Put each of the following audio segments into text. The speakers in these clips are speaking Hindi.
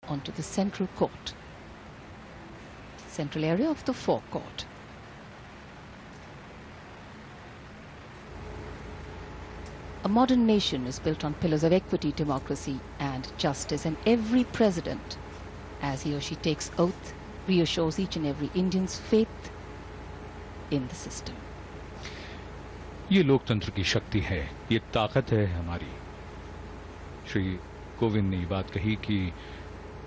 onto the central court, central area of the forecourt. A modern nation is built on pillars of equity, democracy and justice, and every president, as he or she takes oath, reassures each and every Indian's faith in the system. ये लोकतंत्र की शक्ति है, ये ताकत है हमारी। श्री कोविंद ने ये बात कही कि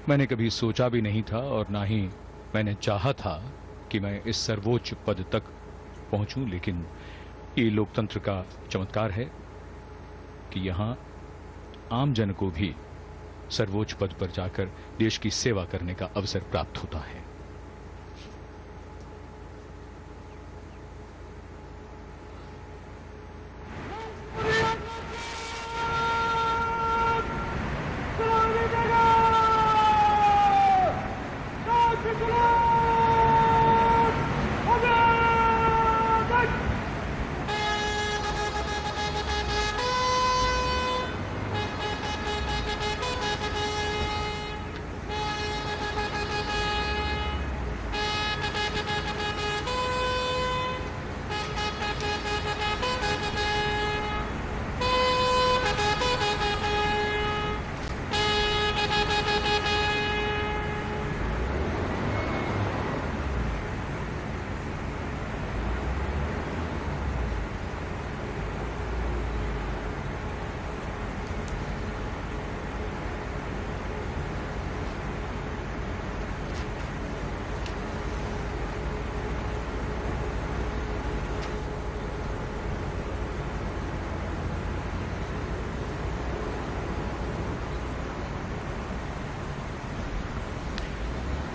मैंने कभी सोचा भी नहीं था और ना ही मैंने चाहा था कि मैं इस सर्वोच्च पद तक पहुंचूं, लेकिन ये लोकतंत्र का चमत्कार है कि यहाँ आम जन को भी सर्वोच्च पद पर जाकर देश की सेवा करने का अवसर प्राप्त होता है।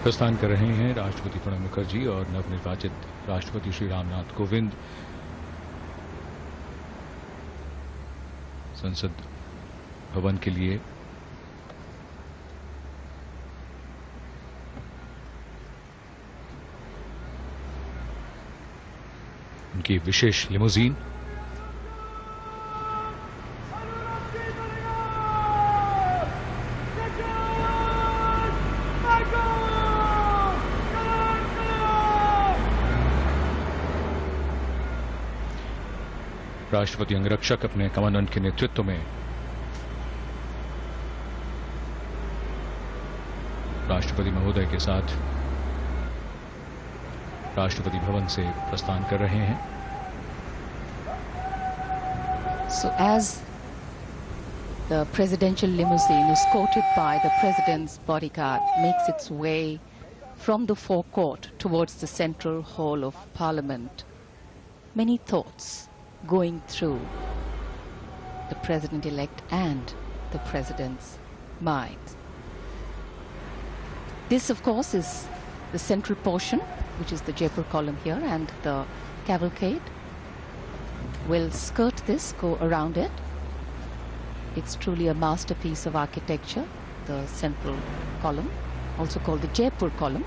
प्रस्थान कर रहे हैं राष्ट्रपति प्रणब मुखर्जी और नवनिर्वाचित राष्ट्रपति श्री रामनाथ कोविंद संसद भवन के लिए। उनकी विशेष लिमोजीन राष्ट्रपति अंगरक्षक अपने कमांडेंट के नेतृत्व में राष्ट्रपति महोदय के साथ राष्ट्रपति भवन से प्रस्थान कर रहे हैं। So as the presidential limousine, escorted by the president's bodyguard, makes its way from the forecourt towards the central hall of Parliament, many thoughts going through the president-elect and the president's mind. This, of course, is the central portion, which is the Jaipur column here, and the cavalcade will skirt this, go around it. It's truly a masterpiece of architecture, the central column, also called the Jaipur column.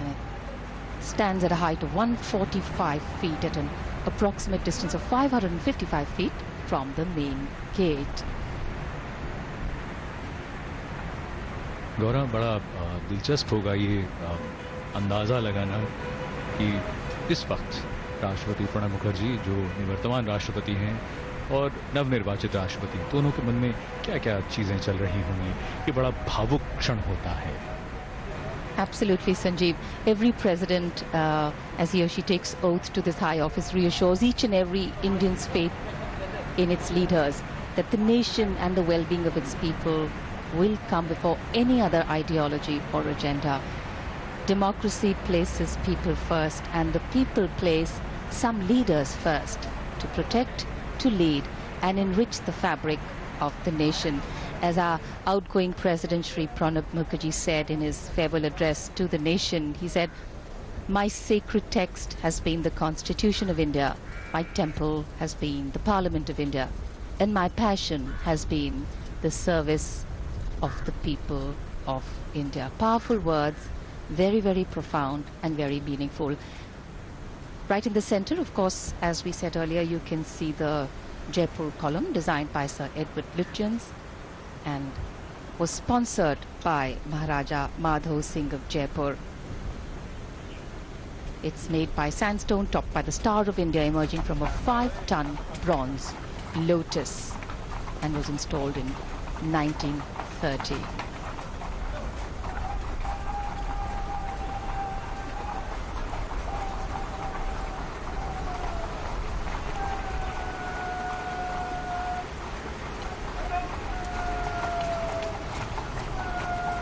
And it stands at a height of 145 feet at an approximate distance of 555 feet from the main gate. गौरव, बड़ा दिलचस्प होगा ये अंदाज़ा लगाना कि इस वक्त राष्ट्रपति प्रणब मुखर्जी जो निवर्तमान राष्ट्रपति हैं और नवनिर्वाचित राष्ट्रपति, दोनों के मन में क्या-क्या चीज़ें चल रही होंगी। ये बड़ा भावुक क्षण होता है। Absolutely, Sanjeev. Every president, as he or she takes oath to this high office, reassures each and every Indian's faith in its leaders that the nation and the well-being of its people will come before any other ideology or agenda. Democracy places people first, and the people place some leaders first to protect, to lead, and enrich the fabric of the nation. As our outgoing President Shri Pranab Mukherjee said in his farewell address to the nation, he said, "My sacred text has been the Constitution of India, my temple has been the Parliament of India, and my passion has been the service of the people of India." Powerful words, very, very profound and very meaningful. Right in the center, of course, as we said earlier, you can see the Jaipur column designed by Sir Edward Lutyens, and was sponsored by Maharaja Madhav Singh of Jaipur. It's made by sandstone topped by the Star of India emerging from a 5-ton bronze lotus and was installed in 1930.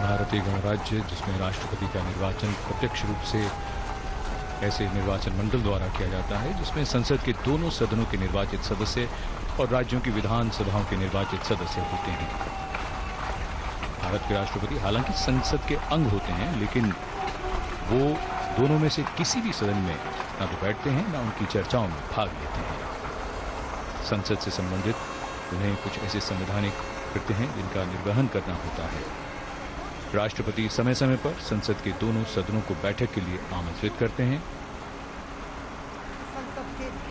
भारतीय गणराज्य जिसमें राष्ट्रपति का निर्वाचन प्रत्यक्ष रूप से ऐसे निर्वाचन मंडल द्वारा किया जाता है जिसमें संसद के दोनों सदनों के निर्वाचित सदस्य और राज्यों की विधानसभाओं के निर्वाचित सदस्य होते हैं। भारत के राष्ट्रपति हालांकि संसद के अंग होते हैं, लेकिन वो दोनों में से किसी भी सदन में ना तो बैठते हैं ना उनकी चर्चाओं में भाग लेते हैं। संसद से संबंधित उन्हें कुछ ऐसे संवैधानिक कृत्य हैं जिनका निर्वहन करना होता है। राष्ट्रपति समय समय पर संसद के दोनों सदनों को बैठक के लिए आमंत्रित करते हैं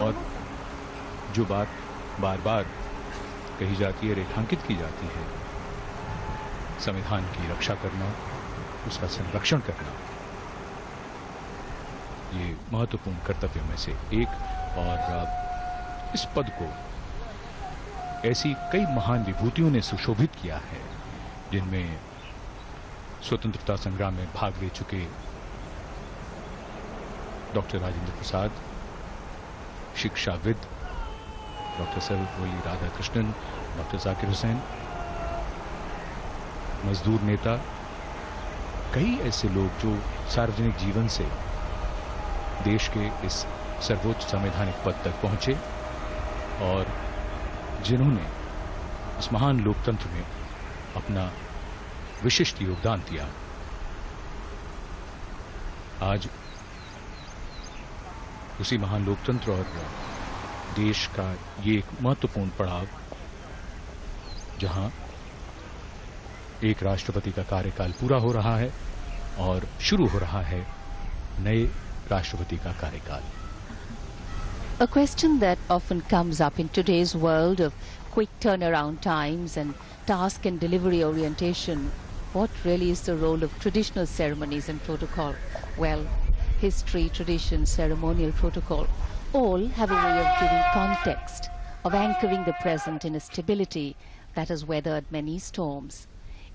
और जो बात बार बार कही जाती है, रेखांकित की जाती है, संविधान की रक्षा करना, उसका संरक्षण करना, ये महत्वपूर्ण कर्तव्यों में से एक। और इस पद को ऐसी कई महान विभूतियों ने सुशोभित किया है जिनमें स्वतंत्रता संग्राम में भाग ले चुके डॉक्टर राजेंद्र प्रसाद, शिक्षाविद डॉक्टर सर्वपल्ली राधाकृष्णन, डॉक्टर जाकिर हुसैन, मजदूर नेता, कई ऐसे लोग जो सार्वजनिक जीवन से देश के इस सर्वोच्च संवैधानिक पद तक पहुंचे और जिन्होंने इस महान लोकतंत्र में अपना विशिष्ट योगदान दिया। आज उसी महान लोकतंत्र और देश का ये एक महत्वपूर्ण पड़ाव जहां एक राष्ट्रपति का कार्यकाल पूरा हो रहा है और शुरू हो रहा है नए राष्ट्रपति का कार्यकाल। A question that often comes up in today's world of quick turnaround times and task and delivery orientation, what really is the role of traditional ceremonies and protocol? Well, history, tradition, ceremonial protocol, all have a way of giving context, of anchoring the present in a stability that has weathered many storms.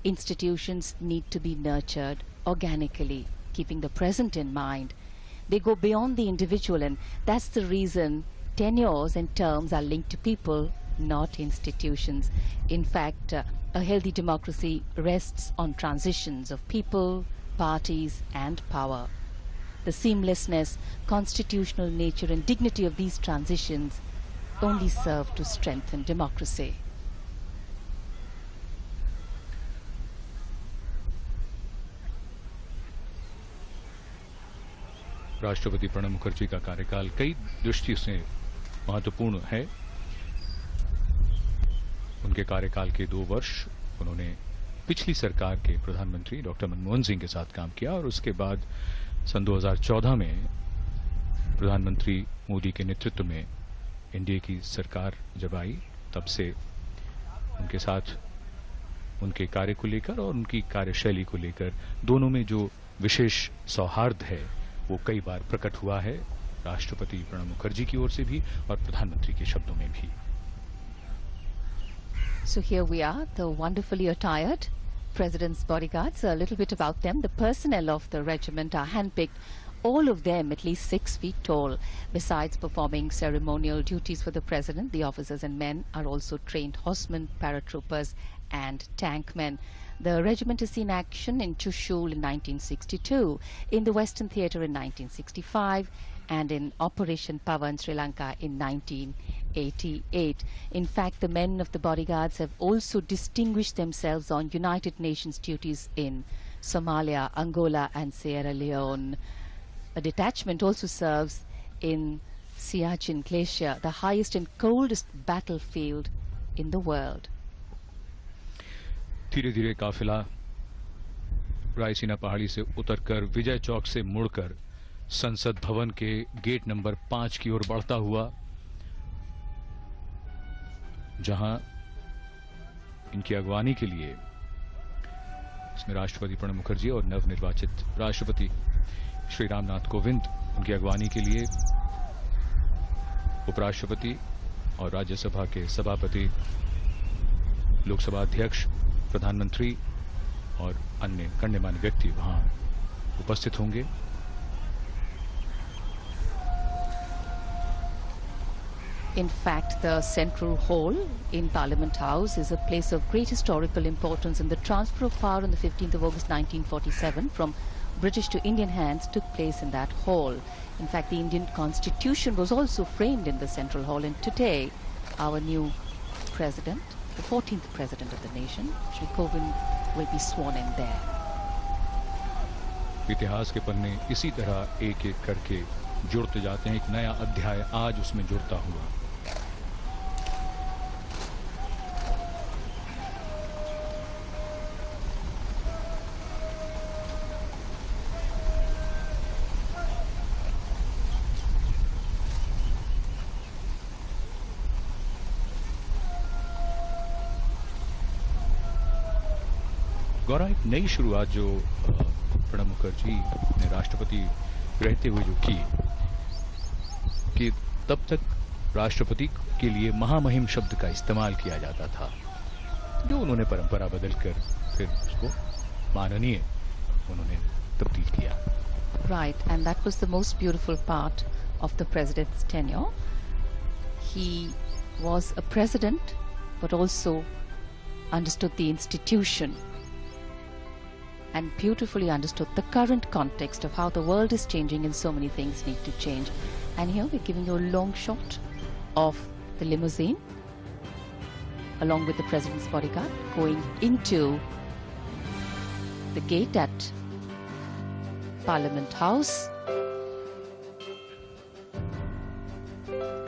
Institutions need to be nurtured organically, keeping the present in mind. They go beyond the individual, and that's the reason tenures and terms are linked to people, not institutions. In fact, a healthy democracy rests on transitions of people, parties, and power. The seamlessness, constitutional nature, and dignity of these transitions only serve to strengthen democracy. राष्ट्रपति प्रणब मुखर्जी का कार्यकाल कई दृष्टि से महत्वपूर्ण है। उनके कार्यकाल के 2 वर्ष उन्होंने पिछली सरकार के प्रधानमंत्री डॉक्टर मनमोहन सिंह के साथ काम किया और उसके बाद सन 2014 में प्रधानमंत्री मोदी के नेतृत्व में एनडीए की सरकार जब आई, तब से उनके साथ उनके कार्य को लेकर और उनकी कार्यशैली को लेकर दोनों में जो विशेष सौहार्द है वो कई बार प्रकट हुआ है, राष्ट्रपति प्रणब मुखर्जी की ओर से भी और प्रधानमंत्री के शब्दों में भी। So here we are, the wonderfully attired President's bodyguards. A little bit about them. The personnel of the regiment are handpicked, all of them at least 6 feet tall. Besides performing ceremonial duties for the President, the officers and men are also trained horsemen, paratroopers and tankmen. The regiment has seen action in Chushul in 1962, in the Western Theatre in 1965, and in Operation Pavan, Sri Lanka in 1988. In fact, the men of the bodyguards have also distinguished themselves on United Nations duties in Somalia, Angola and Sierra Leone. A detachment also serves in Siachen Glacier, the highest and coldest battlefield in the world. धीरे धीरे काफिला रायसीना पहाड़ी से उतरकर विजय चौक से मुड़कर संसद भवन के गेट नंबर 5 की ओर बढ़ता हुआ, जहां इनकी अगवानी के लिए इसमें राष्ट्रपति प्रणब मुखर्जी और नवनिर्वाचित राष्ट्रपति श्री रामनाथ कोविंद, उनकी अगवानी के लिए उपराष्ट्रपति और राज्यसभा के सभापति, लोकसभा अध्यक्ष, प्रधानमंत्री और अन्य गण्यमान्य व्यक्ति वहां उपस्थित होंगे। In fact, the Central Hall in Parliament House is a place of great historical importance, and the transfer of power on the 15th of August 1947 from British to Indian hands took place in that hall. In fact, the Indian Constitution was also framed in the Central Hall, and today our new president, the 14th president of the nation, Shri Kovind, will be sworn in there. इतिहास के पन्ने इसी तरह एक एक करके जुड़ते जाते हैं। एक नया अध्याय आज उसमें जुड़ता हुआ। गौरव, एक नई शुरुआत जो प्रणब मुखर्जी ने राष्ट्रपति रहते हुए जो की, कि तब तक राष्ट्रपति के लिए महामहिम शब्द का इस्तेमाल किया जाता था, जो उन्होंने परंपरा बदलकर फिर उसको माननीय उन्होंने तब्दील किया। Right, and that was the most beautiful part of the president's tenure. He was a president, but also understood the institution and beautifully understood the current context of how the world is changing and so many things need to change. And here we're giving you a long shot of the limousine along with the president's bodyguard going into the gate at Parliament House.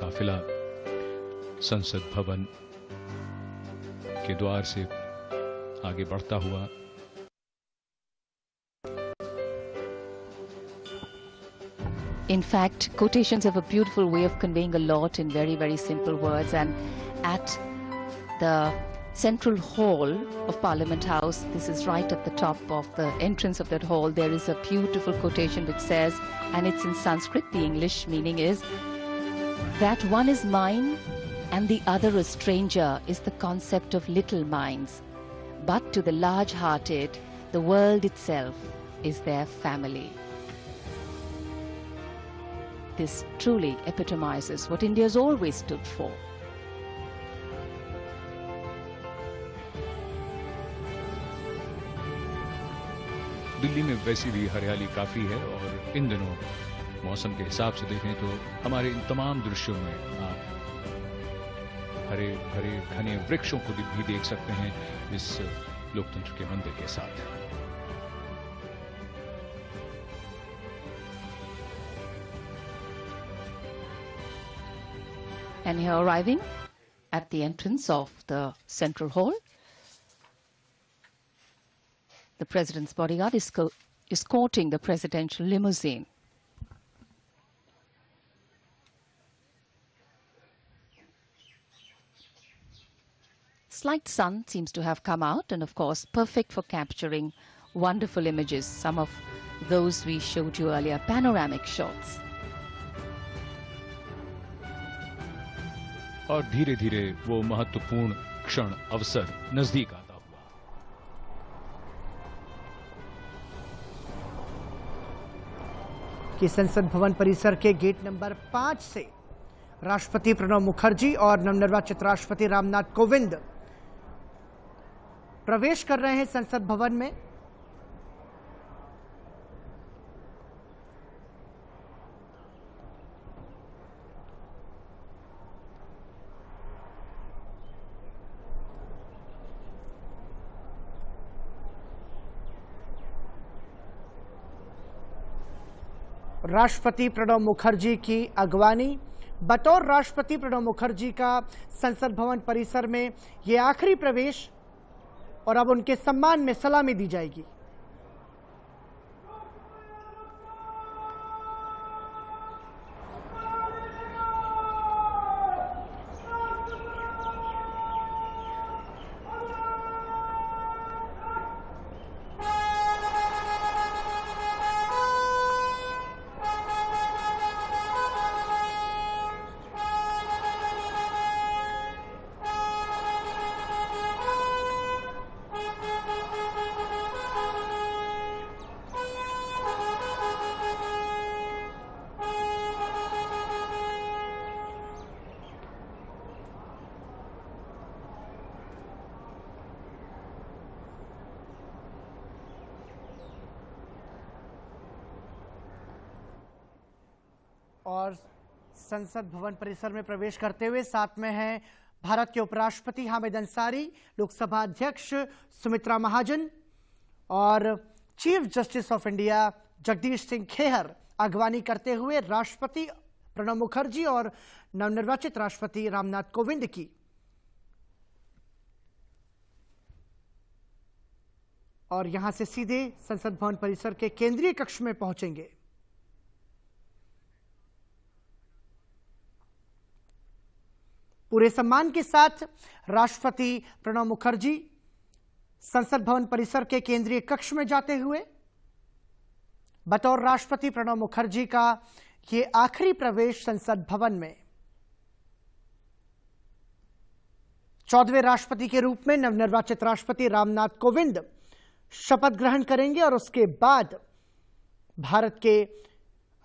काफिला संसद भवन के द्वार से आगे बढ़ता हुआ In fact, quotations have a beautiful way of conveying a lot in very, very simple words. And at the Central Hall of Parliament House, this is right at the top of the entrance of that hall, there is a beautiful quotation which says, and it's in Sanskrit, the English meaning is, that one is mine and the other a stranger is the concept of little minds. But to the large-hearted, the world itself is their family. This truly epitomizes what India has always stood for. Delhi में वैसी भी हरियाली काफी है, और इन दिनों मौसम के हिसाब से देखें तो हमारे इन तमाम दृश्यों में आप हरे भरे घने वृक्षों को भी देख सकते हैं इस लोकतंत्र के मंदिर के साथ। And here arriving at the entrance of the Central Hall, the President's bodyguard is escorting the presidential limousine. Slight sun seems to have come out, and of course perfect for capturing wonderful images, some of those we showed you earlier, panoramic shots. और धीरे धीरे वो महत्वपूर्ण क्षण अवसर नजदीक आता हुआ। कि संसद भवन परिसर के गेट नंबर 5 से राष्ट्रपति प्रणब मुखर्जी और नवनिर्वाचित राष्ट्रपति रामनाथ कोविंद प्रवेश कर रहे हैं संसद भवन में। राष्ट्रपति प्रणब मुखर्जी की अगवानी, बतौर राष्ट्रपति प्रणब मुखर्जी का संसद भवन परिसर में ये आखिरी प्रवेश, और अब उनके सम्मान में सलामी दी जाएगी। और संसद भवन परिसर में प्रवेश करते हुए साथ में हैं भारत के उपराष्ट्रपति हामिद अंसारी, लोकसभा अध्यक्ष सुमित्रा महाजन और chief justice of India Jagdish Singh Khehar अगवानी करते हुए राष्ट्रपति प्रणब मुखर्जी और नवनिर्वाचित राष्ट्रपति रामनाथ कोविंद की। और यहां से सीधे संसद भवन परिसर के केंद्रीय कक्ष में पहुंचेंगे। पूरे सम्मान के साथ राष्ट्रपति प्रणब मुखर्जी संसद भवन परिसर के केंद्रीय कक्ष में जाते हुए बतौर राष्ट्रपति प्रणब मुखर्जी का ये आखिरी प्रवेश संसद भवन में। 14वें राष्ट्रपति के रूप में नवनिर्वाचित राष्ट्रपति रामनाथ कोविंद शपथ ग्रहण करेंगे और उसके बाद भारत के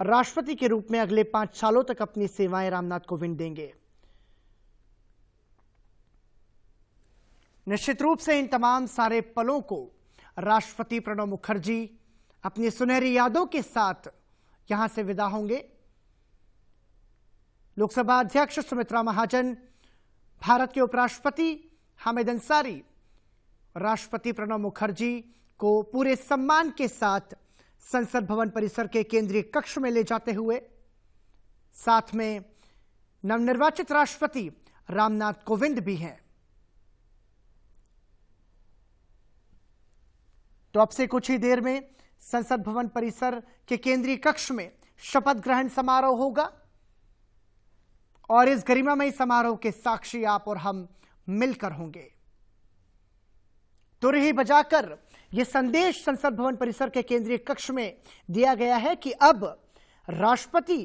राष्ट्रपति के रूप में अगले 5 सालों तक अपनी सेवाएं रामनाथ कोविंद देंगे। निश्चित रूप से इन तमाम सारे पलों को राष्ट्रपति प्रणब मुखर्जी अपनी सुनहरी यादों के साथ यहां से विदा होंगे। लोकसभा अध्यक्ष सुमित्रा महाजन, भारत के उपराष्ट्रपति हामिद अंसारी राष्ट्रपति प्रणब मुखर्जी को पूरे सम्मान के साथ संसद भवन परिसर के केंद्रीय कक्ष में ले जाते हुए साथ में नवनिर्वाचित राष्ट्रपति रामनाथ कोविंद भी हैं। तो अब से कुछ ही देर में संसद भवन परिसर के केंद्रीय कक्ष में शपथ ग्रहण समारोह होगा और इस गरिमामयी समारोह के साक्षी आप और हम मिलकर होंगे। तुरही बजाकर यह संदेश संसद भवन परिसर के केंद्रीय कक्ष में दिया गया है कि अब राष्ट्रपति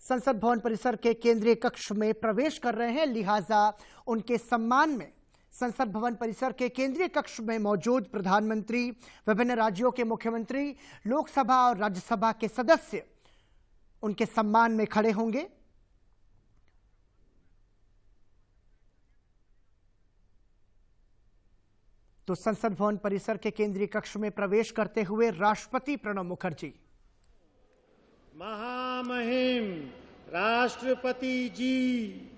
संसद भवन परिसर के केंद्रीय कक्ष में प्रवेश कर रहे हैं, लिहाजा उनके सम्मान में संसद भवन परिसर के केंद्रीय कक्ष में मौजूद प्रधानमंत्री, विभिन्न राज्यों के मुख्यमंत्री, लोकसभा और राज्यसभा के सदस्य उनके सम्मान में खड़े होंगे। तो संसद भवन परिसर के केंद्रीय कक्ष में प्रवेश करते हुए राष्ट्रपति प्रणब मुखर्जी। महामहिम राष्ट्रपति जी,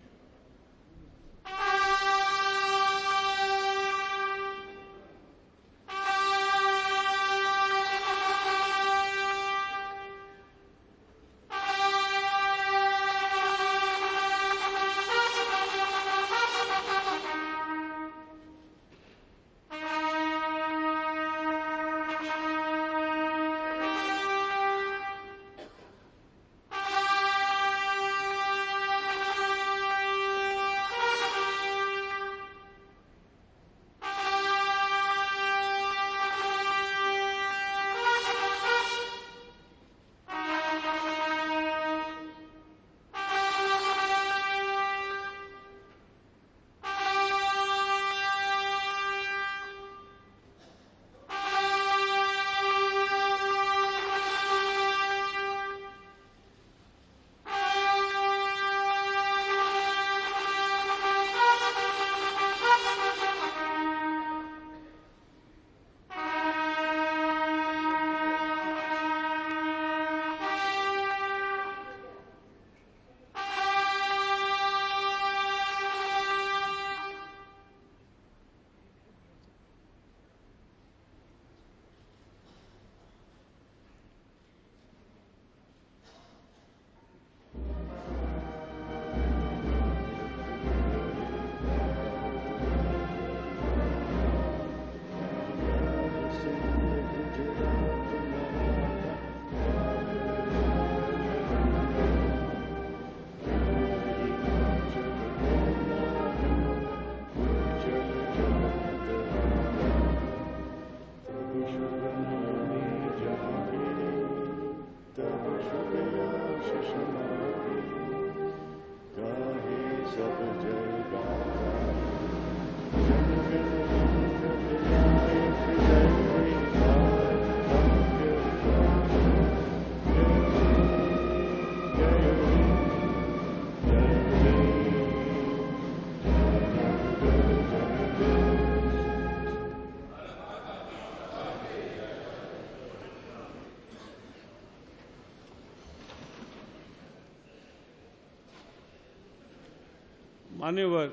मान्यवर,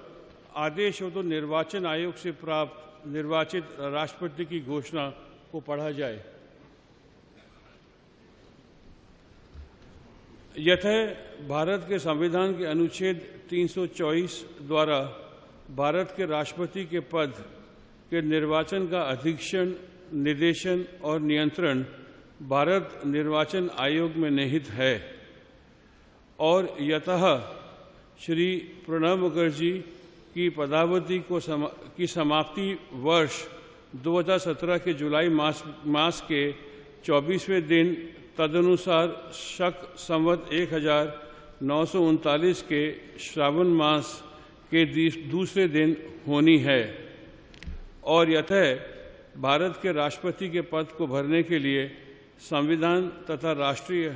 आदेश हो तो निर्वाचन आयोग से प्राप्त निर्वाचित राष्ट्रपति की घोषणा को पढ़ा जाए। यतः भारत के संविधान के अनुच्छेद 324 द्वारा भारत के राष्ट्रपति के पद के निर्वाचन का अधीक्षण, निर्देशन और नियंत्रण भारत निर्वाचन आयोग में निहित है और यतः श्री प्रणब मुखर्जी की पदावधि की समाप्ति वर्ष 2017 के जुलाई मास के 24वें दिन तदनुसार शक संवत 1939 के श्रावण मास के दूसरे दिन होनी है और यतः भारत के राष्ट्रपति के पद को भरने के लिए संविधान तथा राष्ट्रीय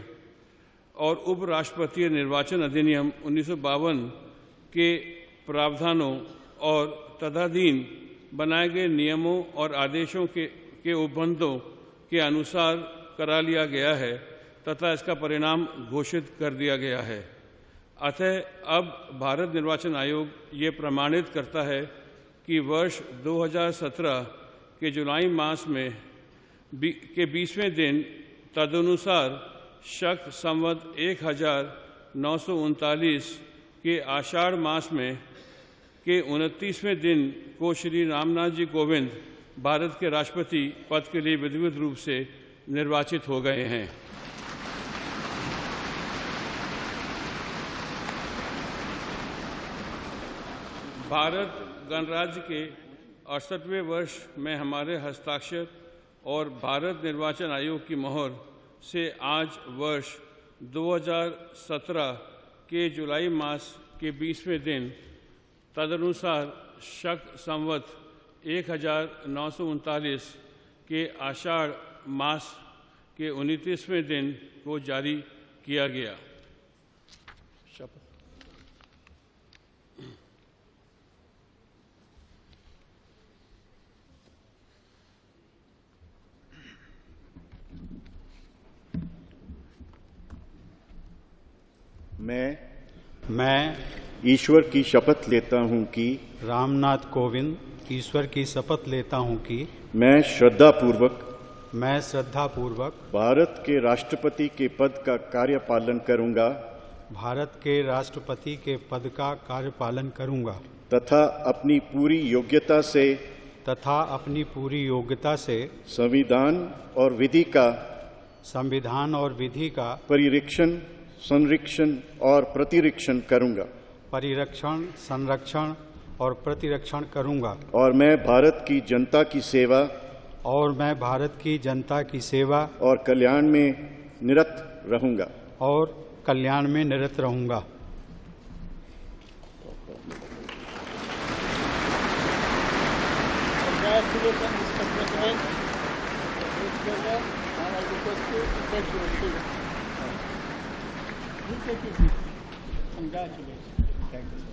और उपराष्ट्रपतीय निर्वाचन अधिनियम 1952 के प्रावधानों और तदधीन बनाए गए नियमों और आदेशों के उपबंधों के अनुसार करा लिया गया है तथा इसका परिणाम घोषित कर दिया गया है। अतः अब भारत निर्वाचन आयोग ये प्रमाणित करता है कि वर्ष 2017 के जुलाई मास में के 20वें दिन तदनुसार शक संवत 1939 के आषाढ़ मास में के 29वें दिन को श्री रामनाथ जी कोविंद भारत के राष्ट्रपति पद के लिए विधिवत रूप से निर्वाचित हो गए हैं। भारत गणराज्य के 68वें वर्ष में हमारे हस्ताक्षर और भारत निर्वाचन आयोग की मोहर से आज वर्ष 2017 के जुलाई मास के 20वें दिन तदनुसार शक संवत 1939 के आषाढ़ मास के 29वें दिन को जारी किया गया। मैं ईश्वर की शपथ लेता हूं कि रामनाथ कोविंद ईश्वर की शपथ लेता हूं कि मैं श्रद्धापूर्वक भारत के राष्ट्रपति के पद का कार्यपालन करूंगा भारत के राष्ट्रपति के पद का कार्यपालन करूंगा तथा अपनी पूरी योग्यता से संविधान और विधि का परिरक्षण, संरक्षण और प्रतिरक्षण करूंगा। और मैं भारत की जनता की सेवा और कल्याण में निरत रहूंगा। Congratulations. Thank you, sir.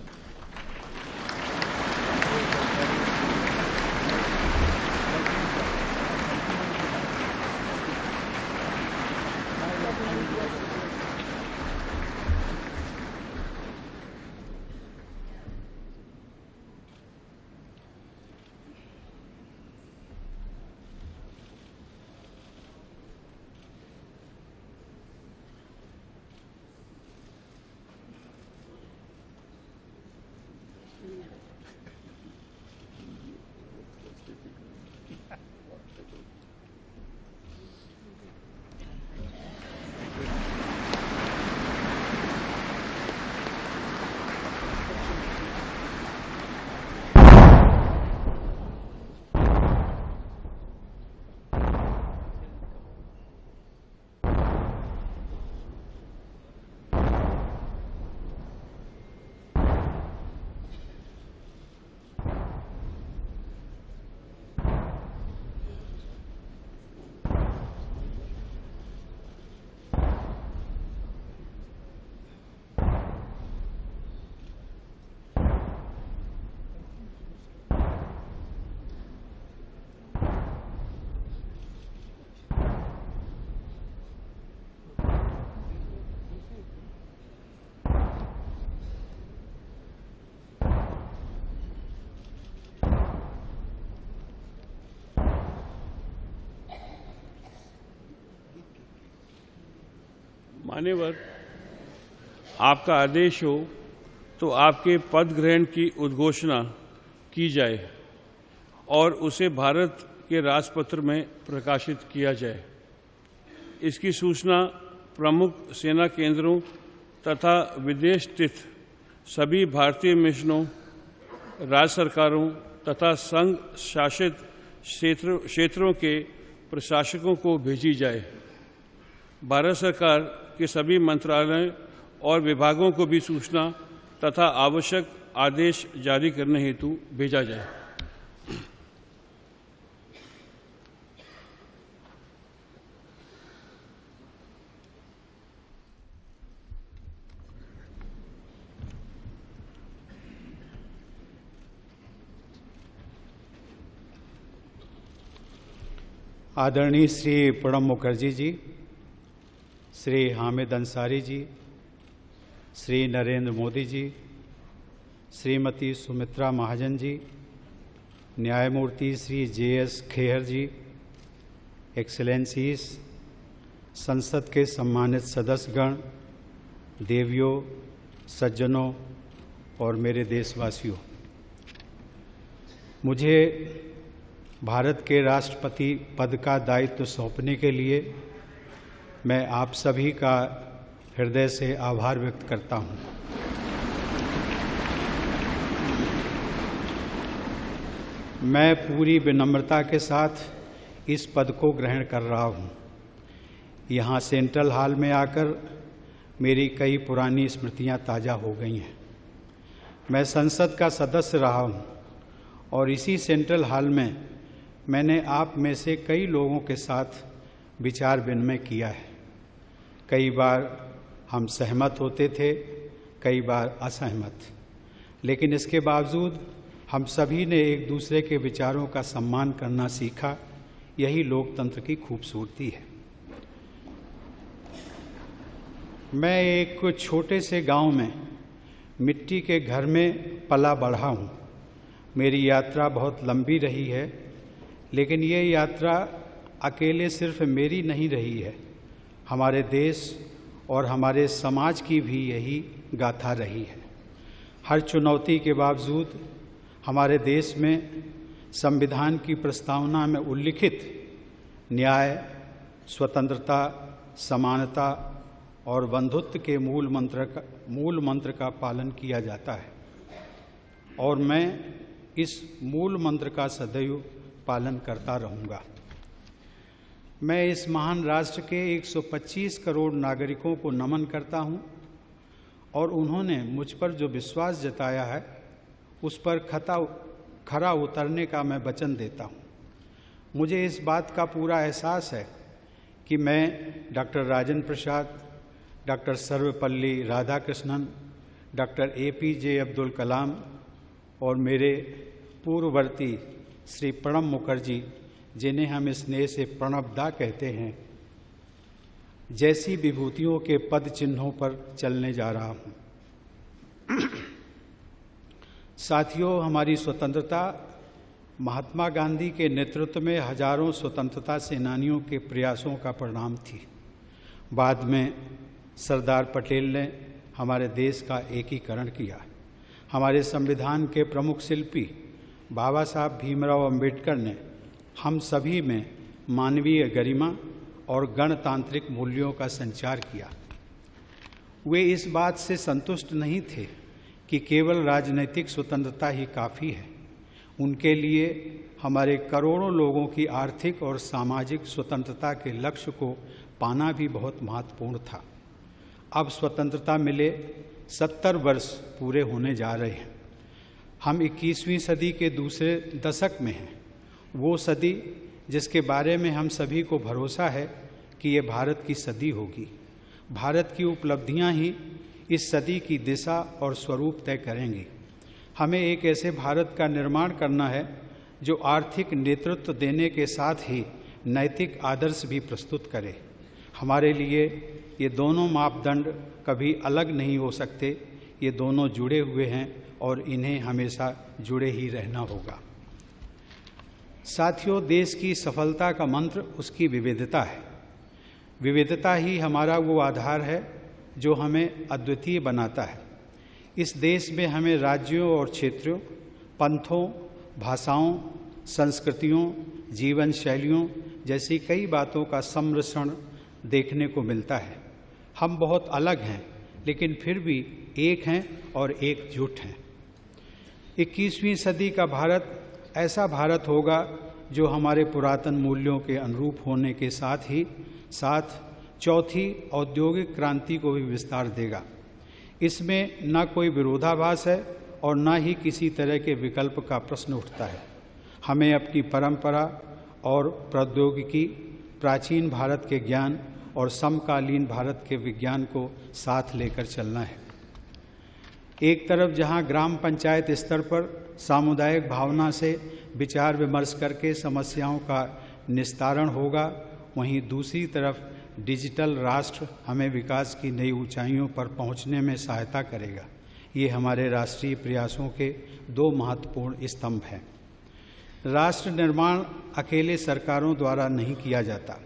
मान्यवर, आपका आदेश हो तो आपके पद ग्रहण की उद्घोषणा की जाए और उसे भारत के राजपत्र में प्रकाशित किया जाए। इसकी सूचना प्रमुख सेना केंद्रों तथा विदेश स्थित सभी भारतीय मिशनों, राज्य सरकारों तथा संघ शासित क्षेत्रों के प्रशासकों को भेजी जाए। भारत सरकार के सभी मंत्रालयों और विभागों को भी सूचना तथा आवश्यक आदेश जारी करने हेतु भेजा जाए। आदरणीय श्री प्रणब मुखर्जी जी, श्री हामिद अंसारी जी, श्री नरेंद्र मोदी जी, श्रीमती सुमित्रा महाजन जी, न्यायमूर्ति श्री JS खेहर जी, एक्सेलेंसीज, संसद के सम्मानित सदस्यगण, देवियों, सज्जनों और मेरे देशवासियों, मुझे भारत के राष्ट्रपति पद का दायित्व सौंपने के लिए मैं आप सभी का हृदय से आभार व्यक्त करता हूं। मैं पूरी विनम्रता के साथ इस पद को ग्रहण कर रहा हूं। यहाँ सेंट्रल हॉल में आकर मेरी कई पुरानी स्मृतियां ताज़ा हो गई हैं। मैं संसद का सदस्य रहा हूं और इसी सेंट्रल हॉल में मैंने आप में से कई लोगों के साथ विचार विनिमय किया है। कई बार हम सहमत होते थे, कई बार असहमत, लेकिन इसके बावजूद हम सभी ने एक दूसरे के विचारों का सम्मान करना सीखा। यही लोकतंत्र की खूबसूरती है। मैं एक छोटे से गांव में मिट्टी के घर में पला बढ़ा हूं। मेरी यात्रा बहुत लंबी रही है, लेकिन ये यात्रा अकेले सिर्फ मेरी नहीं रही है। हमारे देश और हमारे समाज की भी यही गाथा रही है। हर चुनौती के बावजूद हमारे देश में संविधान की प्रस्तावना में उल्लिखित न्याय, स्वतंत्रता, समानता और बंधुत्व के मूल मंत्र का पालन किया जाता है और मैं इस मूल मंत्र का सदैव पालन करता रहूँगा। मैं इस महान राष्ट्र के 125 करोड़ नागरिकों को नमन करता हूं और उन्होंने मुझ पर जो विश्वास जताया है उस पर खरा उतरने का मैं वचन देता हूं। मुझे इस बात का पूरा एहसास है कि मैं doctor Rajendra Prasad, doctor Sarvepalli Radhakrishnan, doctor APJ Abdul Kalam और मेरे पूर्ववर्ती श्री प्रणब मुखर्जी, जिन्हें हम स्नेह से प्रणब दा कहते हैं, जैसी विभूतियों के पद चिन्हों पर चलने जा रहा हूं। साथियों, हमारी स्वतंत्रता महात्मा गांधी के नेतृत्व में हजारों स्वतंत्रता सेनानियों के प्रयासों का परिणाम थी। बाद में सरदार पटेल ने हमारे देश का एकीकरण किया। हमारे संविधान के प्रमुख शिल्पी बाबा साहब भीमराव अंबेडकर ने हम सभी में मानवीय गरिमा और गणतांत्रिक मूल्यों का संचार किया। वे इस बात से संतुष्ट नहीं थे कि केवल राजनीतिक स्वतंत्रता ही काफ़ी है। उनके लिए हमारे करोड़ों लोगों की आर्थिक और सामाजिक स्वतंत्रता के लक्ष्य को पाना भी बहुत महत्वपूर्ण था। अब स्वतंत्रता मिले 70 वर्ष पूरे होने जा रहे हैं। हम 21वीं सदी के दूसरे दशक में हैं। वो सदी जिसके बारे में हम सभी को भरोसा है कि ये भारत की सदी होगी। भारत की उपलब्धियां ही इस सदी की दिशा और स्वरूप तय करेंगी। हमें एक ऐसे भारत का निर्माण करना है जो आर्थिक नेतृत्व देने के साथ ही नैतिक आदर्श भी प्रस्तुत करे। हमारे लिए ये दोनों मापदंड कभी अलग नहीं हो सकते। ये दोनों जुड़े हुए हैं और इन्हें हमेशा जुड़े ही रहना होगा। साथियों, देश की सफलता का मंत्र उसकी विविधता है। विविधता ही हमारा वो आधार है जो हमें अद्वितीय बनाता है। इस देश में हमें राज्यों और क्षेत्रों, पंथों, भाषाओं, संस्कृतियों, जीवन शैलियों जैसी कई बातों का सम्मिश्रण देखने को मिलता है। हम बहुत अलग हैं, लेकिन फिर भी एक हैं और एकजुट हैं। 21वीं सदी का भारत ऐसा भारत होगा जो हमारे पुरातन मूल्यों के अनुरूप होने के साथ ही साथ चौथी औद्योगिक क्रांति को भी विस्तार देगा। इसमें न कोई विरोधाभास है और न ही किसी तरह के विकल्प का प्रश्न उठता है। हमें अपनी परंपरा और प्रौद्योगिकी, प्राचीन भारत के ज्ञान और समकालीन भारत के विज्ञान को साथ लेकर चलना है। एक तरफ जहां ग्राम पंचायत स्तर पर सामुदायिक भावना से विचार विमर्श करके समस्याओं का निस्तारण होगा, वहीं दूसरी तरफ डिजिटल राष्ट्र हमें विकास की नई ऊंचाइयों पर पहुंचने में सहायता करेगा। ये हमारे राष्ट्रीय प्रयासों के दो महत्वपूर्ण स्तंभ हैं। राष्ट्र निर्माण अकेले सरकारों द्वारा नहीं किया जाता।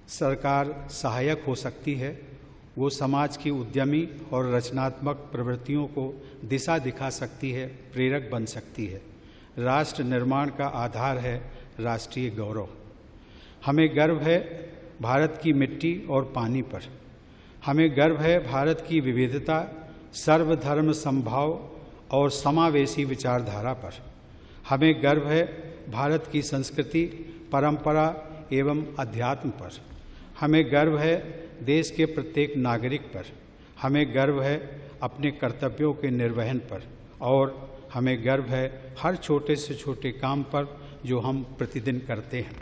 सरकार सहायक हो सकती है, वो समाज की उद्यमी और रचनात्मक प्रवृत्तियों को दिशा दिखा सकती है, प्रेरक बन सकती है। राष्ट्र निर्माण का आधार है राष्ट्रीय गौरव। हमें गर्व है भारत की मिट्टी और पानी पर। हमें गर्व है भारत की विविधता, सर्वधर्म समभाव और समावेशी विचारधारा पर। हमें गर्व है भारत की संस्कृति, परंपरा एवं अध्यात्म पर। हमें गर्व है देश के प्रत्येक नागरिक पर। हमें गर्व है अपने कर्तव्यों के निर्वहन पर और हमें गर्व है हर छोटे से छोटे काम पर जो हम प्रतिदिन करते हैं।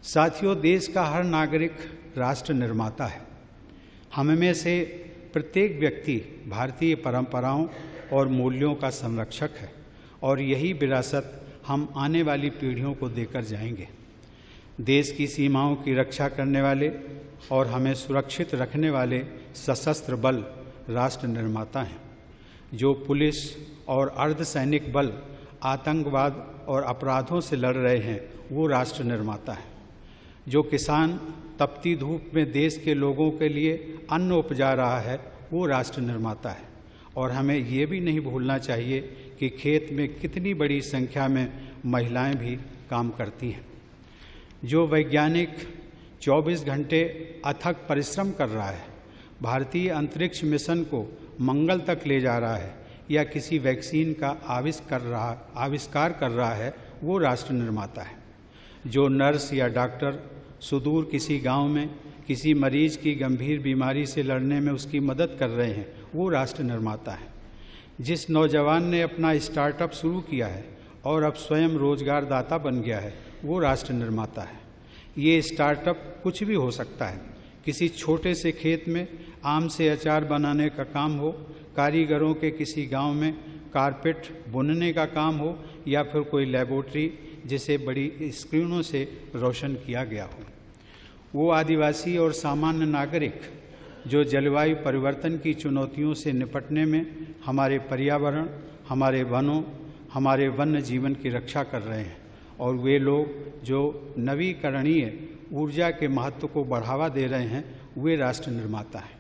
साथियों, देश का हर नागरिक राष्ट्र निर्माता है। हम में से प्रत्येक व्यक्ति भारतीय परंपराओं और मूल्यों का संरक्षक है और यही विरासत हम आने वाली पीढ़ियों को देकर जाएंगे। देश की सीमाओं की रक्षा करने वाले और हमें सुरक्षित रखने वाले सशस्त्र बल राष्ट्र निर्माता हैं। जो पुलिस और अर्धसैनिक बल आतंकवाद और अपराधों से लड़ रहे हैं, वो राष्ट्र निर्माता है। जो किसान तपती धूप में देश के लोगों के लिए अन्न उपजा रहा है, वो राष्ट्र निर्माता है। और हमें ये भी नहीं भूलना चाहिए कि खेत में कितनी बड़ी संख्या में महिलाएं भी काम करती हैं। जो वैज्ञानिक 24 घंटे अथक परिश्रम कर रहा है, भारतीय अंतरिक्ष मिशन को मंगल तक ले जा रहा है या किसी वैक्सीन का आविष्कार कर रहा है, वो राष्ट्र निर्माता है। जो नर्स या डॉक्टर सुदूर किसी गांव में किसी मरीज की गंभीर बीमारी से लड़ने में उसकी मदद कर रहे हैं, वो राष्ट्र निर्माता है। जिस नौजवान ने अपना स्टार्टअप शुरू किया है और अब स्वयं रोजगार दाता बन गया है, वो राष्ट्र निर्माता है। ये स्टार्टअप कुछ भी हो सकता है। किसी छोटे से खेत में आम से अचार बनाने का काम हो, कारीगरों के किसी गांव में कारपेट बुनने का काम हो या फिर कोई लेबोरेटरी जिसे बड़ी स्क्रीनों से रोशन किया गया हो। वो आदिवासी और सामान्य नागरिक जो जलवायु परिवर्तन की चुनौतियों से निपटने में हमारे पर्यावरण, हमारे वनों, हमारे वन्य जीवन की रक्षा कर रहे हैं। और वे लोग जो नवीकरणीय ऊर्जा के महत्व को बढ़ावा दे रहे हैं, वे राष्ट्र निर्माता हैं।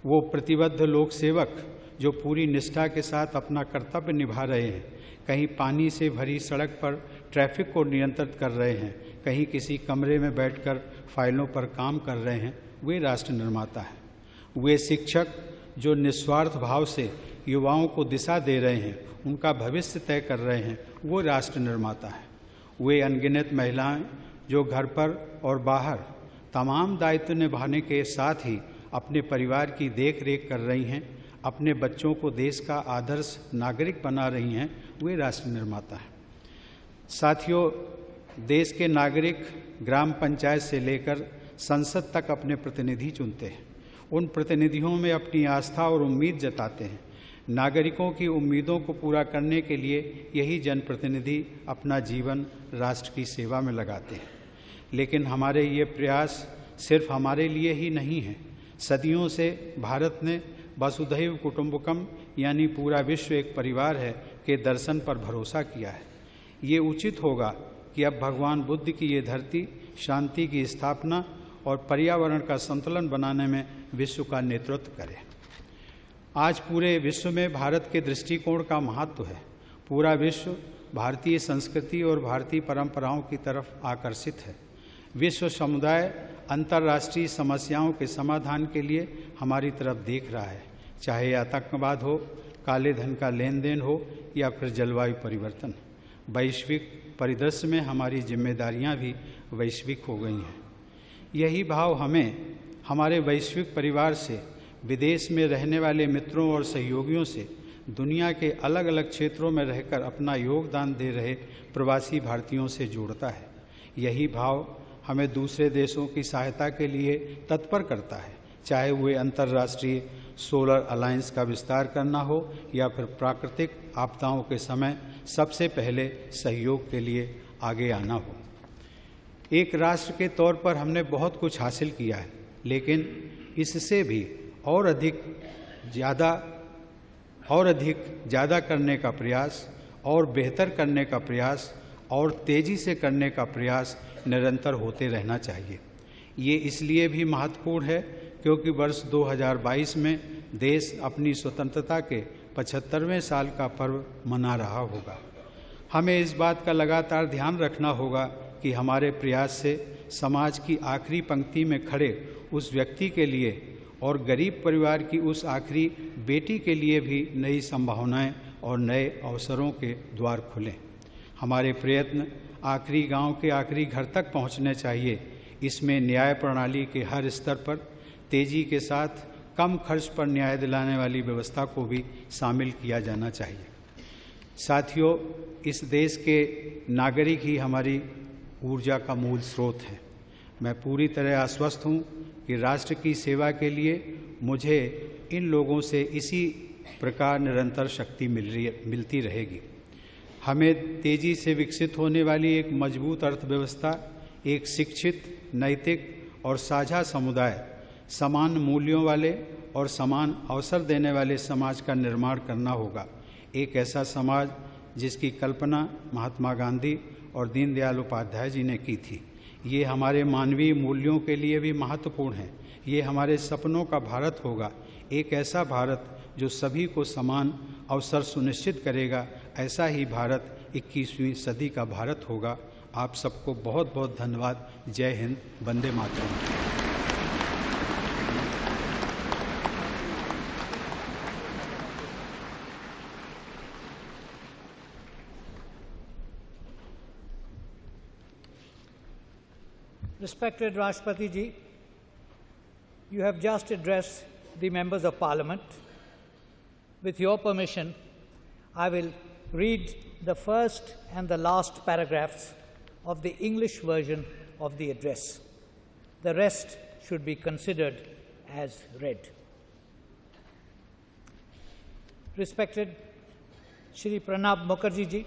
वो प्रतिबद्ध लोक सेवक जो पूरी निष्ठा के साथ अपना कर्तव्य निभा रहे हैं, कहीं पानी से भरी सड़क पर ट्रैफिक को नियंत्रित कर रहे हैं, कहीं किसी कमरे में बैठकर फाइलों पर काम कर रहे हैं, वे राष्ट्र निर्माता हैं। वे शिक्षक जो निस्वार्थ भाव से युवाओं को दिशा दे रहे हैं, उनका भविष्य तय कर रहे हैं, वो राष्ट्र निर्माता हैं। वे अनगिनत महिलाएं जो घर पर और बाहर तमाम दायित्व निभाने के साथ ही अपने परिवार की देख रेख कर रही हैं, अपने बच्चों को देश का आदर्श नागरिक बना रही हैं, वे राष्ट्र निर्माता हैं। साथियों, देश के नागरिक ग्राम पंचायत से लेकर संसद तक अपने प्रतिनिधि चुनते हैं। उन प्रतिनिधियों में अपनी आस्था और उम्मीद जताते हैं। नागरिकों की उम्मीदों को पूरा करने के लिए यही जनप्रतिनिधि अपना जीवन राष्ट्र की सेवा में लगाते हैं। लेकिन हमारे ये प्रयास सिर्फ हमारे लिए ही नहीं है। सदियों से भारत ने वसुधैव कुटुंबकम यानी पूरा विश्व एक परिवार है के दर्शन पर भरोसा किया है। ये उचित होगा कि अब भगवान बुद्ध की ये धरती शांति की स्थापना और पर्यावरण का संतुलन बनाने में विश्व का नेतृत्व करे। आज पूरे विश्व में भारत के दृष्टिकोण का महत्व है। पूरा विश्व भारतीय संस्कृति और भारतीय परंपराओं की तरफ आकर्षित है। विश्व समुदाय अंतर्राष्ट्रीय समस्याओं के समाधान के लिए हमारी तरफ देख रहा है, चाहे आतंकवाद हो, काले धन का लेन देन हो या फिर जलवायु परिवर्तन। वैश्विक परिदृश्य में हमारी जिम्मेदारियां भी वैश्विक हो गई हैं। यही भाव हमें हमारे वैश्विक परिवार से, विदेश में रहने वाले मित्रों और सहयोगियों से, दुनिया के अलग अलग क्षेत्रों में रहकर अपना योगदान दे रहे प्रवासी भारतीयों से जोड़ता है। यही भाव हमें दूसरे देशों की सहायता के लिए तत्पर करता है, चाहे वे अंतर्राष्ट्रीय सोलर अलायंस का विस्तार करना हो या फिर प्राकृतिक आपदाओं के समय सबसे पहले सहयोग के लिए आगे आना हो। एक राष्ट्र के तौर पर हमने बहुत कुछ हासिल किया है, लेकिन इससे भी और अधिक ज़्यादा करने का प्रयास और बेहतर करने का प्रयास और तेज़ी से करने का प्रयास निरंतर होते रहना चाहिए। ये इसलिए भी महत्वपूर्ण है क्योंकि वर्ष 2022 में देश अपनी स्वतंत्रता के 75वें साल का पर्व मना रहा होगा। हमें इस बात का लगातार ध्यान रखना होगा कि हमारे प्रयास से समाज की आखिरी पंक्ति में खड़े उस व्यक्ति के लिए और गरीब परिवार की उस आखिरी बेटी के लिए भी नई संभावनाएं और नए अवसरों के द्वार खुलें। हमारे प्रयत्न आखिरी गांव के आखिरी घर तक पहुंचने चाहिए। इसमें न्याय प्रणाली के हर स्तर पर तेजी के साथ कम खर्च पर न्याय दिलाने वाली व्यवस्था को भी शामिल किया जाना चाहिए। साथियों, इस देश के नागरिक ही हमारी ऊर्जा का मूल स्रोत हैं। मैं पूरी तरह आश्वस्त हूँ कि राष्ट्र की सेवा के लिए मुझे इन लोगों से इसी प्रकार निरंतर शक्ति मिलती रहेगी। हमें तेजी से विकसित होने वाली एक मजबूत अर्थव्यवस्था, एक शिक्षित, नैतिक और साझा समुदाय, समान मूल्यों वाले और समान अवसर देने वाले समाज का निर्माण करना होगा। एक ऐसा समाज जिसकी कल्पना महात्मा गांधी और दीनदयाल उपाध्याय जी ने की थी। ये हमारे मानवीय मूल्यों के लिए भी महत्वपूर्ण है। ये हमारे सपनों का भारत होगा, एक ऐसा भारत जो सभी को समान अवसर सुनिश्चित करेगा। ऐसा ही भारत 21वीं सदी का भारत होगा। आप सबको बहुत बहुत धन्यवाद। जय Hind, Vande Mataram. Respected Rashtrapati Ji, you have just addressed the members of Parliament. With your permission, I will read the first and the last paragraphs of the English version of the address. The rest should be considered as read. Respected Shri Pranab Mukherjee Ji,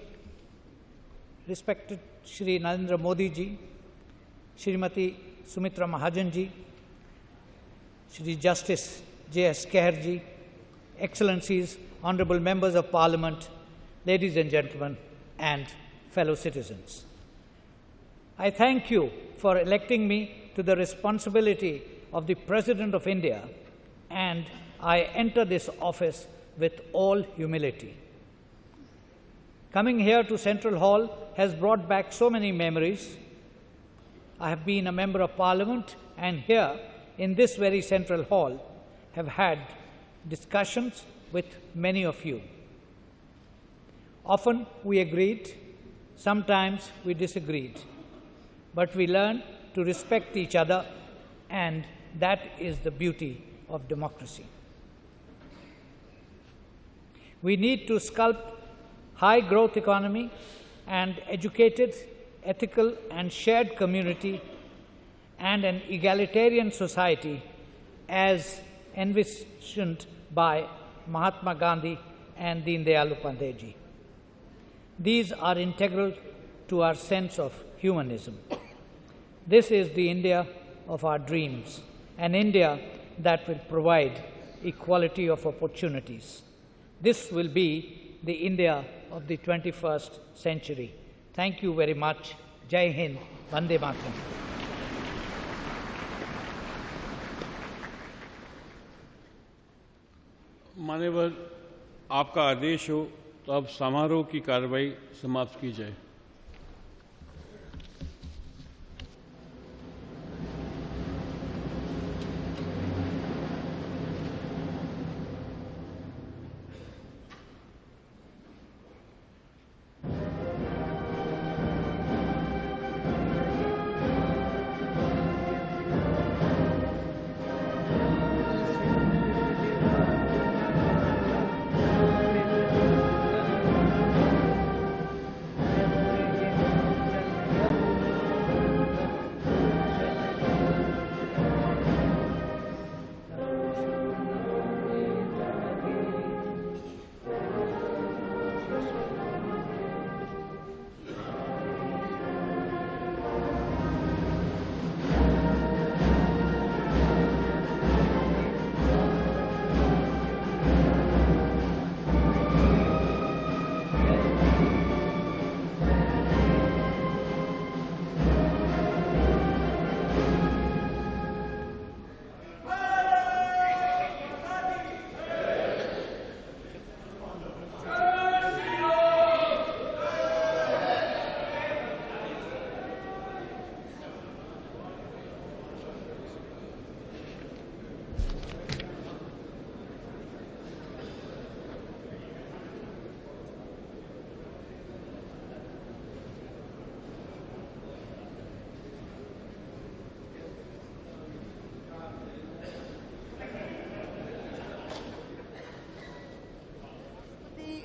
respected Shri Narendra Modi Ji, Shrimati Sumitra Mahajan Ji, Shri Justice J.S. Kher Ji, Excellencies, Honorable Members of Parliament, ladies and gentlemen, and fellow citizens. I thank you for electing me to the responsibility of the President of India, and I enter this office with all humility. Coming here to Central Hall has brought back so many memories. I have been a member of Parliament, and here in this very Central Hall have had discussions with many of you. Often we agreed, sometimes we disagreed, but we learned to respect each other, and that is the beauty of democracy. We need to sculpt high growth economy and educated, ethical and shared community and an egalitarian society as envisioned by Mahatma Gandhi and Deen-Dayal Upadhyay Ji. These are integral to our sense of humanism. This is the India of our dreams, an India that will provide equality of opportunities. This will be the India of the 21st century. Thank you very much. Jai Hind, Vande Mataram. मान्यवर, आपका आदेश हो तो अब समारोह की कार्रवाई समाप्त की जाए।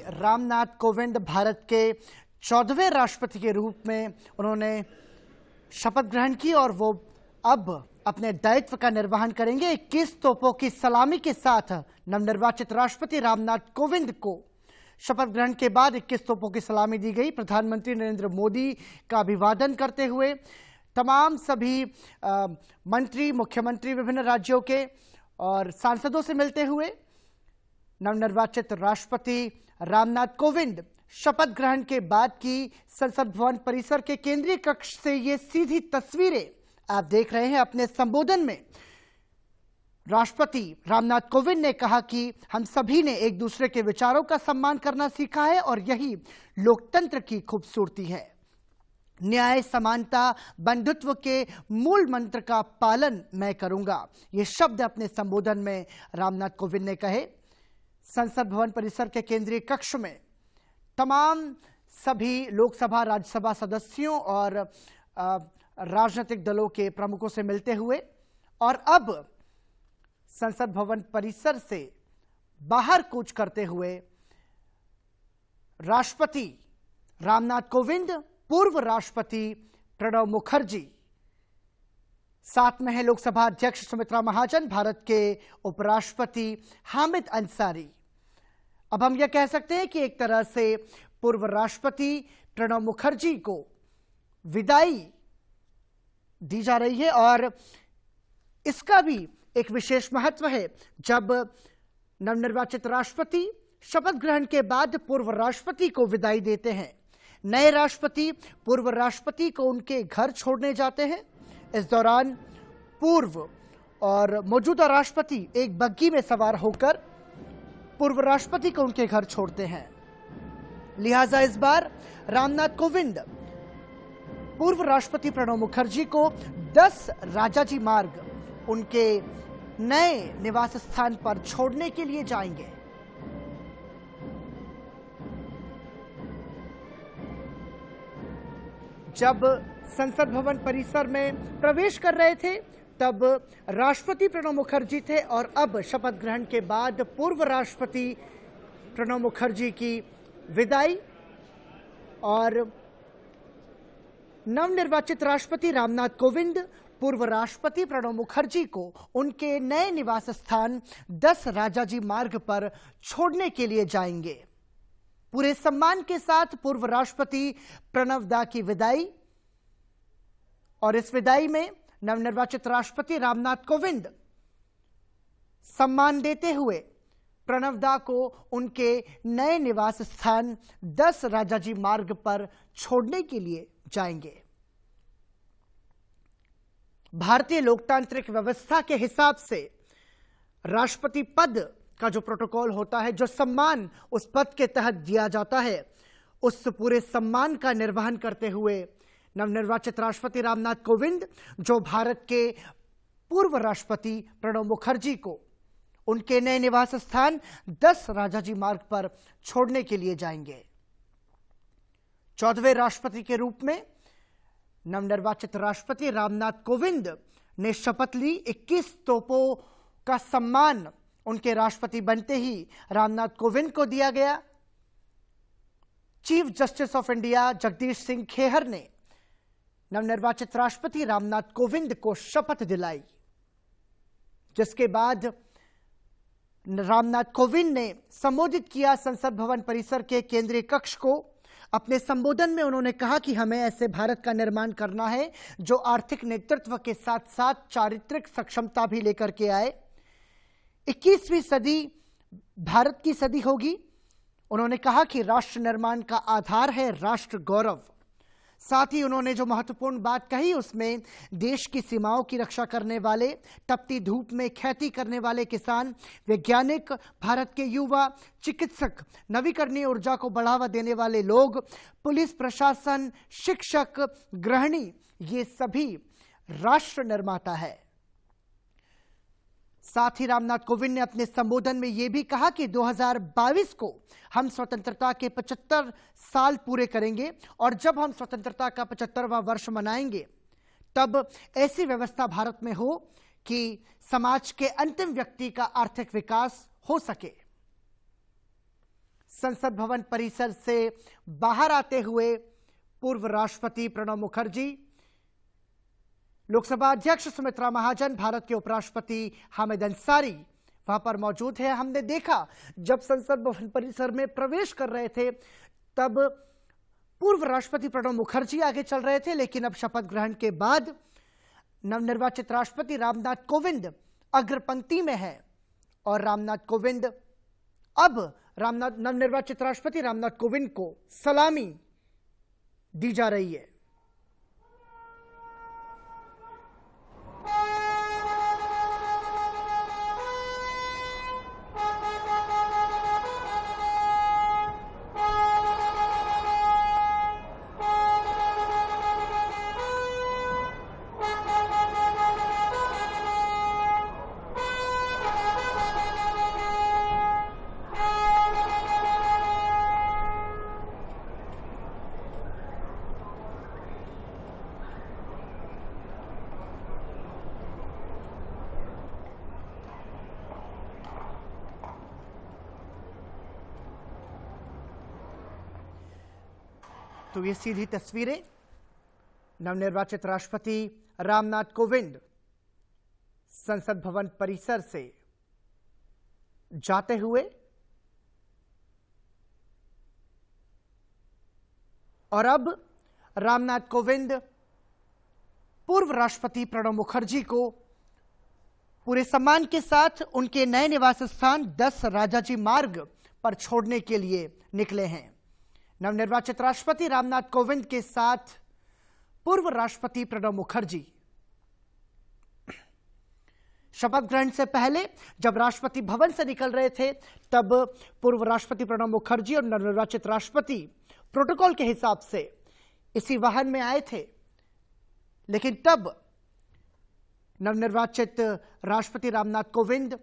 रामनाथ कोविंद भारत के 14वें राष्ट्रपति के रूप में उन्होंने शपथ ग्रहण की और वो अब अपने दायित्व का निर्वहन करेंगे। 21 तोपों की सलामी के साथ नवनिर्वाचित राष्ट्रपति रामनाथ कोविंद को शपथ ग्रहण के बाद 21 तोपों की सलामी दी गई। प्रधानमंत्री नरेंद्र मोदी का अभिवादन करते हुए तमाम सभी मंत्री, मुख्यमंत्री विभिन्न राज्यों के और सांसदों से मिलते हुए नवनिर्वाचित राष्ट्रपति रामनाथ कोविंद शपथ ग्रहण के बाद की संसद भवन परिसर के केंद्रीय कक्ष से ये सीधी तस्वीरें आप देख रहे हैं। अपने संबोधन में राष्ट्रपति रामनाथ कोविंद ने कहा कि हम सभी ने एक दूसरे के विचारों का सम्मान करना सीखा है और यही लोकतंत्र की खूबसूरती है। न्याय, समानता, बंधुत्व के मूल मंत्र का पालन मैं करूंगा, ये शब्द अपने संबोधन में रामनाथ कोविंद ने कहे। संसद भवन परिसर के केंद्रीय कक्ष में तमाम सभी लोकसभा, राज्यसभा सदस्यों और राजनीतिक दलों के प्रमुखों से मिलते हुए और अब संसद भवन परिसर से बाहर कूच करते हुए राष्ट्रपति रामनाथ कोविंद, पूर्व राष्ट्रपति प्रणब मुखर्जी, साथ में है लोकसभा अध्यक्ष सुमित्रा महाजन, भारत के उपराष्ट्रपति हामिद अंसारी। अब हम यह कह सकते हैं कि एक तरह से पूर्व राष्ट्रपति प्रणब मुखर्जी को विदाई दी जा रही है और इसका भी एक विशेष महत्व है। जब नवनिर्वाचित राष्ट्रपति शपथ ग्रहण के बाद पूर्व राष्ट्रपति को विदाई देते हैं, नए राष्ट्रपति पूर्व राष्ट्रपति को उनके घर छोड़ने जाते हैं। इस दौरान पूर्व और मौजूदा राष्ट्रपति एक बग्गी में सवार होकर पूर्व राष्ट्रपति को उनके घर छोड़ते हैं। लिहाजा इस बार रामनाथ कोविंद पूर्व राष्ट्रपति प्रणब मुखर्जी को 10 राजाजी मार्ग उनके नए निवास स्थान पर छोड़ने के लिए जाएंगे। जब संसद भवन परिसर में प्रवेश कर रहे थे तब राष्ट्रपति प्रणब मुखर्जी थे और अब शपथ ग्रहण के बाद पूर्व राष्ट्रपति प्रणब मुखर्जी की विदाई और नवनिर्वाचित राष्ट्रपति रामनाथ कोविंद पूर्व राष्ट्रपति प्रणब मुखर्जी को उनके नए निवास स्थान 10 राजाजी मार्ग पर छोड़ने के लिए जाएंगे। पूरे सम्मान के साथ पूर्व राष्ट्रपति प्रणब दा की विदाई और इस विदाई में नवनिर्वाचित राष्ट्रपति रामनाथ कोविंद सम्मान देते हुए प्रणब दा को उनके नए निवास स्थान 10 राजाजी मार्ग पर छोड़ने के लिए जाएंगे। भारतीय लोकतांत्रिक व्यवस्था के हिसाब से राष्ट्रपति पद का जो प्रोटोकॉल होता है, जो सम्मान उस पद के तहत दिया जाता है, उस पूरे सम्मान का निर्वहन करते हुए नवनिर्वाचित राष्ट्रपति रामनाथ कोविंद, जो भारत के पूर्व राष्ट्रपति प्रणब मुखर्जी को उनके नए निवास स्थान 10 राजाजी मार्ग पर छोड़ने के लिए जाएंगे। 14वें राष्ट्रपति के रूप में नवनिर्वाचित राष्ट्रपति रामनाथ कोविंद ने शपथ ली। 21 तोपों का सम्मान उनके राष्ट्रपति बनते ही रामनाथ कोविंद को दिया गया। Chief justice of India Jagdish Singh Khehar ने नवनिर्वाचित राष्ट्रपति रामनाथ कोविंद को शपथ दिलाई, जिसके बाद रामनाथ कोविंद ने संबोधित किया संसद भवन परिसर के केंद्रीय कक्ष को। अपने संबोधन में उन्होंने कहा कि हमें ऐसे भारत का निर्माण करना है जो आर्थिक नेतृत्व के साथ साथ चारित्रिक सक्षमता भी लेकर के आए। 21वीं सदी भारत की सदी होगी। उन्होंने कहा कि राष्ट्र निर्माण का आधार है राष्ट्र गौरव। साथ ही उन्होंने जो महत्वपूर्ण बात कही उसमें देश की सीमाओं की रक्षा करने वाले, तपती धूप में खेती करने वाले किसान, वैज्ञानिक, भारत के युवा, चिकित्सक, नवीकरणीय ऊर्जा को बढ़ावा देने वाले लोग, पुलिस प्रशासन, शिक्षक, गृहिणी, ये सभी राष्ट्र निर्माता है। साथ ही रामनाथ कोविंद ने अपने संबोधन में यह भी कहा कि 2022 को हम स्वतंत्रता के 75 साल पूरे करेंगे और जब हम स्वतंत्रता का 75वां वर्ष मनाएंगे तब ऐसी व्यवस्था भारत में हो कि समाज के अंतिम व्यक्ति का आर्थिक विकास हो सके। संसद भवन परिसर से बाहर आते हुए पूर्व राष्ट्रपति प्रणब मुखर्जी, लोकसभा अध्यक्ष सुमित्रा महाजन, भारत के उपराष्ट्रपति हामिद अंसारी वहां पर मौजूद है। हमने देखा जब संसद भवन परिसर में प्रवेश कर रहे थे तब पूर्व राष्ट्रपति प्रणब मुखर्जी आगे चल रहे थे, लेकिन अब शपथ ग्रहण के बाद नवनिर्वाचित राष्ट्रपति रामनाथ कोविंद अग्र पंक्ति में है और नवनिर्वाचित राष्ट्रपति रामनाथ कोविंद को सलामी दी जा रही है। तो ये सीधी तस्वीरें नवनिर्वाचित राष्ट्रपति रामनाथ कोविंद संसद भवन परिसर से जाते हुए और अब रामनाथ कोविंद पूर्व राष्ट्रपति प्रणब मुखर्जी को पूरे सम्मान के साथ उनके नए निवास स्थान 10 राजाजी मार्ग पर छोड़ने के लिए निकले हैं। नवनिर्वाचित राष्ट्रपति रामनाथ कोविंद के साथ पूर्व राष्ट्रपति प्रणब मुखर्जी शपथ ग्रहण से पहले जब राष्ट्रपति भवन से निकल रहे थे तब पूर्व राष्ट्रपति प्रणब मुखर्जी और नवनिर्वाचित राष्ट्रपति प्रोटोकॉल के हिसाब से इसी वाहन में आए थे, लेकिन तब नवनिर्वाचित राष्ट्रपति रामनाथ कोविंद